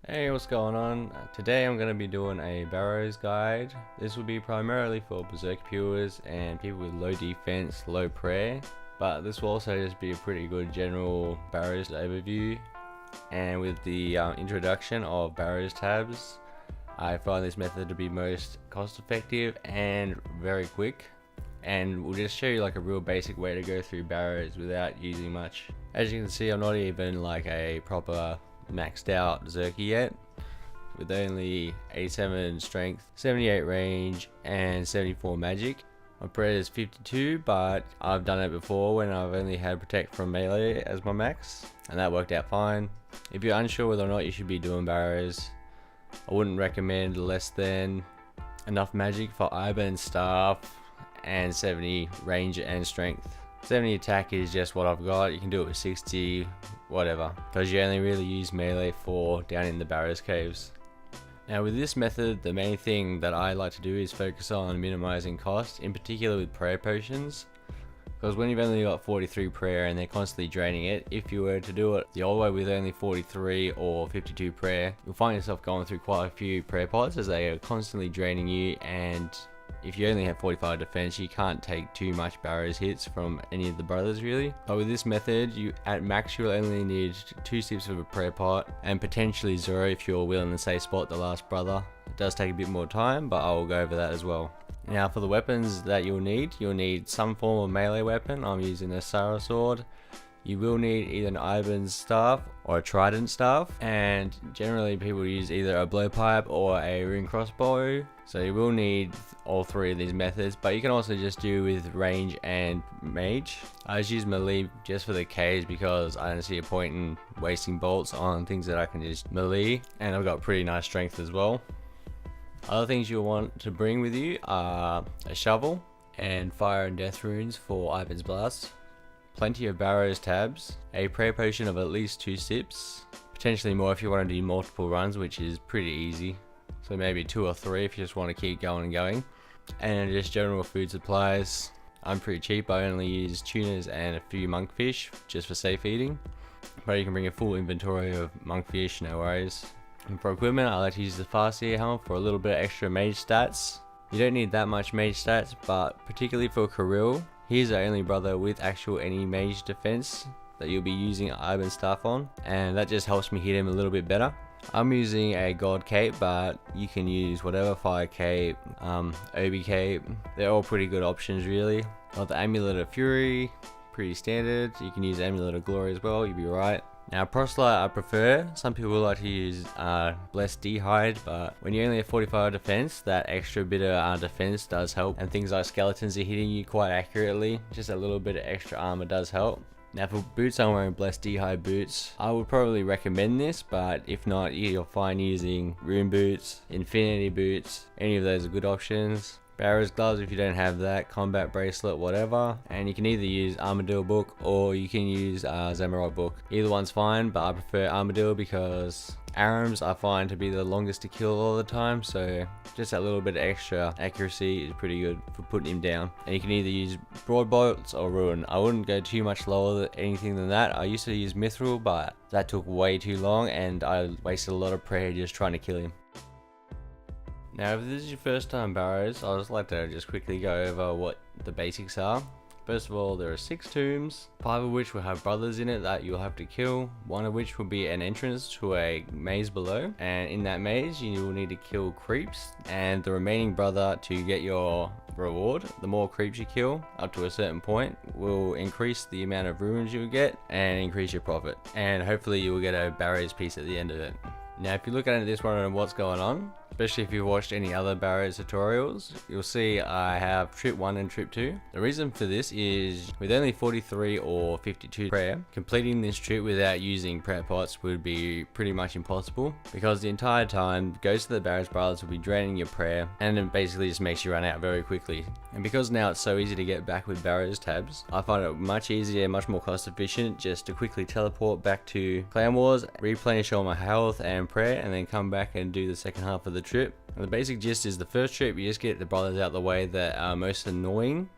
Hey, what's going on? Today I'm going to be doing a Barrows guide. This will be primarily for Berserk viewers and people with low defense, low prayer, but this will also just be a pretty good general Barrows overview. And with the introduction of Barrows tabs, I find this method to be most cost effective and very quick, and we'll just show you like a real basic way to go through Barrows without using much. As you can see, I'm not even like a proper maxed out Zerker yet, with only 87 strength, 78 range and 74 magic. My prayer is 52, but I've done it before when I've only had protect from melee as my max, and that worked out fine. If you're unsure whether or not you should be doing Barrows, I wouldn't recommend less than enough magic for Ivan staff and 70 range and strength. 70 attack is just what I've got. You can do it with 60, whatever, because you only really use melee for down in the Barrows caves. Now with this method, the main thing that I like to do is focus on minimizing cost, in particular with prayer potions, because when you've only got 43 prayer and they're constantly draining it, if you were to do it the old way with only 43 or 52 prayer, you'll find yourself going through quite a few prayer pots as they are constantly draining you, and if you only have 45 defense, you can't take too much Barrows hits from any of the brothers really. But with this method, you at max you'll only need 2 sips of a prayer pot, and potentially 0 if you're willing to say spot the last brother. It does take a bit more time, but I will go over that as well. Now for the weapons that you'll need some form of melee weapon. I'm using a Sarah sword. You will need either an Ivan's staff or a trident staff, and generally people use either a blowpipe or a rune crossbow, so you will need all 3 of these methods, but you can also just do with range and mage. I just use melee just for the caves because I don't see a point in wasting bolts on things that I can just melee, and I've got pretty nice strength as well. Other things you'll want to bring with you are a shovel and fire and death runes for Ivan's blast, plenty of Barrows tabs, a prayer potion of at least 2 sips, potentially more if you want to do multiple runs, which is pretty easy, so maybe 2 or 3 if you just want to keep going and going, and just general food supplies. I'm pretty cheap, I only use tunas and a few monkfish just for safe eating, but you can bring a full inventory of monkfish, no worries. And for equipment, I like to use the Farseer helm for a little bit of extra mage stats. You don't need that much mage stats, but particularly for Kirill, he's the only brother with actual any mage defense that you'll be using Ivan staff on, and that just helps me hit him a little bit better. I'm using a god cape, but you can use whatever, fire cape, obi cape, they're all pretty good options really. Got the amulet of fury, pretty standard. You can use amulet of glory as well, you'll be right. Now proselyte I prefer. Some people like to use blessed dehide, but when you only have 45 defense, that extra bit of defense does help, and things like skeletons are hitting you quite accurately. Just a little bit of extra armor does help. Now for boots, I'm wearing blessed dehide boots. I would probably recommend this, but if not, you'll find using rune boots, infinity boots, any of those are good options. Barrows gloves if you don't have that, combat bracelet, whatever, and you can either use Armadillo book or you can use Zamorak book. Either one's fine, but I prefer Armadillo because Arams I find to be the longest to kill all the time, so just that little bit of extra accuracy is pretty good for putting him down. And you can either use broad bolts or ruin. I wouldn't go too much lower than anything than that. I used to use mithril, but that took way too long and I wasted a lot of prayer just trying to kill him. Now if this is your first time Barrows, I'd just like to just quickly go over what the basics are. First of all, there are 6 tombs, 5 of which will have brothers in it that you'll have to kill, 1 of which will be an entrance to a maze below, and in that maze you will need to kill creeps, and the remaining brother to get your reward. The more creeps you kill, up to a certain point, will increase the amount of runes you'll get and increase your profit, and hopefully you will get a Barrows piece at the end of it. Now if you look at this one and what's going on, especially if you've watched any other Barrows tutorials, you'll see I have trip 1 and trip 2. The reason for this is with only 43 or 52 prayer, completing this trip without using prayer pots would be pretty much impossible, because the entire time Ghost of the Barrows Brothers will be draining your prayer, and it basically just makes you run out very quickly. And because now it's so easy to get back with Barrows tabs, I find it much easier, much more cost efficient just to quickly teleport back to Clan Wars, replenish all my health and prayer, and then come back and do the second half of the trip. And the basic gist is the first trip you just get the brothers out the way that are most annoying,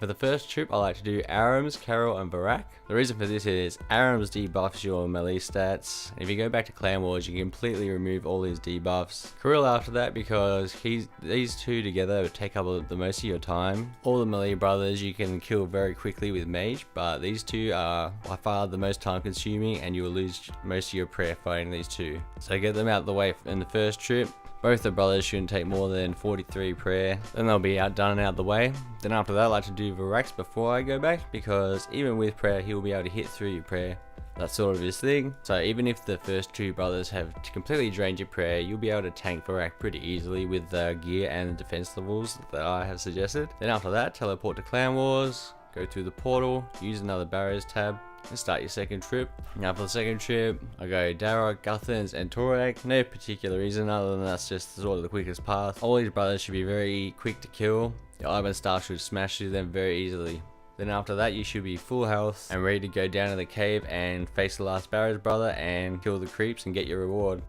For the first trip, I like to do Aram's, Carol, and Barak. The reason for this is Aram's debuffs your melee stats. If you go back to Clan Wars, you completely remove all his debuffs. Carol after that, because these two together take up the most of your time. All the melee brothers you can kill very quickly with mage, but these two are by far the most time consuming, and you will lose most of your prayer fighting these two. So get them out of the way in the first trip. Both the brothers shouldn't take more than 43 prayer, then they'll be done and out the way. Then after that I like to do Varak's before I go back, because even with prayer he will be able to hit through your prayer. That's sort of his thing. So even if the first two brothers have completely drained your prayer, you'll be able to tank Varak pretty easily with the gear and the defense levels that I have suggested. Then after that, teleport to Clan Wars, go through the portal, use another Barrows tab, and start your second trip. Now for the second trip, I go Darok, Guthans, and Torag. No particular reason other than that's just sort of the quickest path. All these brothers should be very quick to kill. Your Ivan staff should smash through them very easily. Then after that you should be full health and ready to go down to the cave and face the last Barrows brother and kill the creeps and get your reward.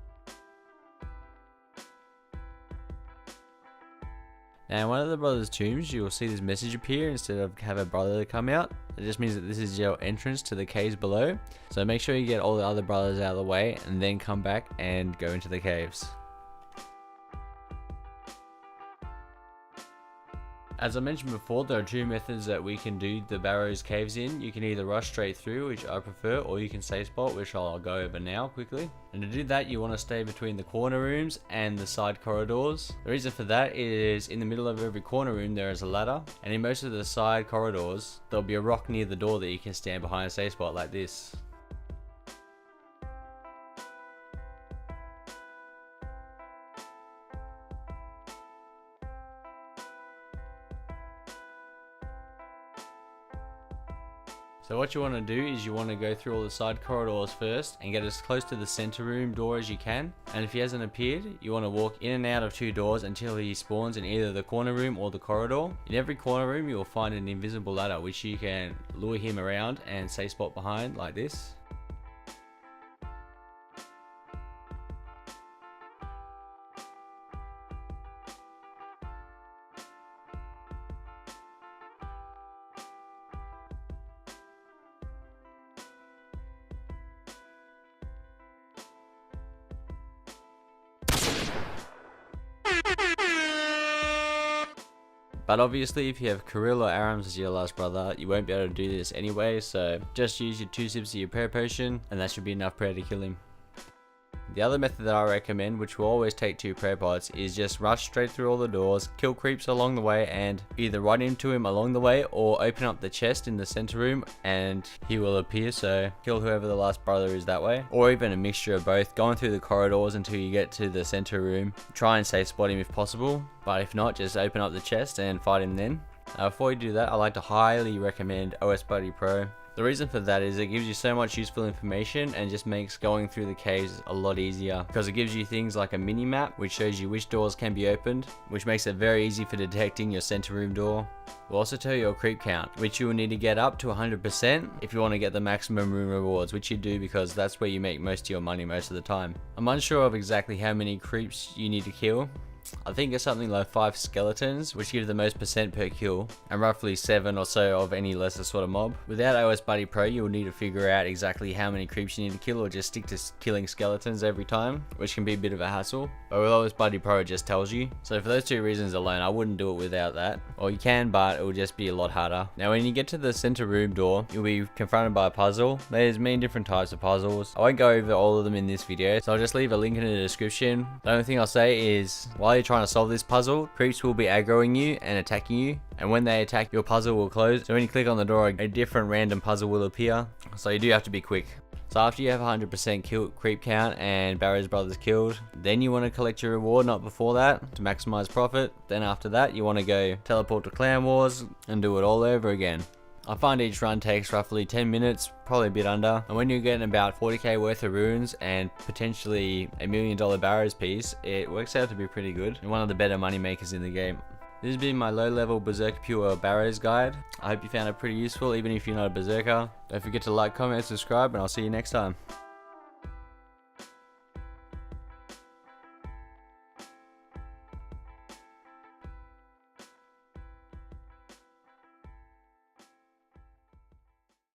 Now in one of the brothers' tombs, you will see this message appear instead of have a brother come out. It just means that this is your entrance to the caves below. So make sure you get all the other brothers out of the way and then come back and go into the caves. As I mentioned before, there are two methods that we can do the Barrows caves in. You can either rush straight through, which I prefer, or you can save spot, which I'll go over now quickly. And to do that, you want to stay between the corner rooms and the side corridors. The reason for that is in the middle of every corner room there is a ladder, and in most of the side corridors there'll be a rock near the door that you can stand behind a save spot like this. So what you want to do is you want to go through all the side corridors first and get as close to the center room door as you can. And if he hasn't appeared, you want to walk in and out of two doors until he spawns in either the corner room or the corridor. In every corner room you will find an invisible ladder which you can lure him around and safe spot behind like this. But obviously if you have Kirill or Arams as your last brother, you won't be able to do this anyway, so just use your 2 sips of your prayer potion and that should be enough prayer to kill him. The other method that I recommend, which will always take 2 prayer pots, is just rush straight through all the doors, kill creeps along the way, and either run into him along the way or open up the chest in the center room and he will appear, so kill whoever the last brother is that way. Or even a mixture of both, going through the corridors until you get to the center room. Try and safe spot him if possible, but if not, just open up the chest and fight him then. Before you do that, I like to highly recommend OS Buddy Pro. The reason for that is it gives you so much useful information and just makes going through the caves a lot easier, because it gives you things like a mini map which shows you which doors can be opened, which makes it very easy for detecting your center room door. We'll also tell you your creep count, which you will need to get up to 100% if you want to get the maximum room rewards, which you do because that's where you make most of your money most of the time. I'm unsure of exactly how many creeps you need to kill. I think it's something like 5 skeletons, which give the most percent per kill, and roughly 7 or so of any lesser sort of mob. Without OS Buddy Pro, you will need to figure out exactly how many creeps you need to kill, or just stick to killing skeletons every time, which can be a bit of a hassle. But with OS Buddy Pro, it just tells you. So for those 2 reasons alone, I wouldn't do it without that. Or you can, but it will just be a lot harder. Now when you get to the center room door, you'll be confronted by a puzzle. There's many different types of puzzles. I won't go over all of them in this video, so I'll just leave a link in the description. The only thing I'll say is, while you're trying to solve this puzzle, creeps will be aggroing you and attacking you, and when they attack, your puzzle will close. So when you click on the door, a different random puzzle will appear, so you do have to be quick. So after you have 100% kill creep count and Barrows brothers killed, then you want to collect your reward, not before that, to maximize profit. Then after that, you want to go teleport to Clan Wars and do it all over again. I find each run takes roughly 10 minutes, probably a bit under, and when you're getting about 40k worth of runes and potentially $1 million Barrows piece, it works out to be pretty good and one of the better money makers in the game. This has been my low level Berserker Pure Barrows guide. I hope you found it pretty useful even if you're not a Berserker. Don't forget to like, comment, and subscribe, and I'll see you next time.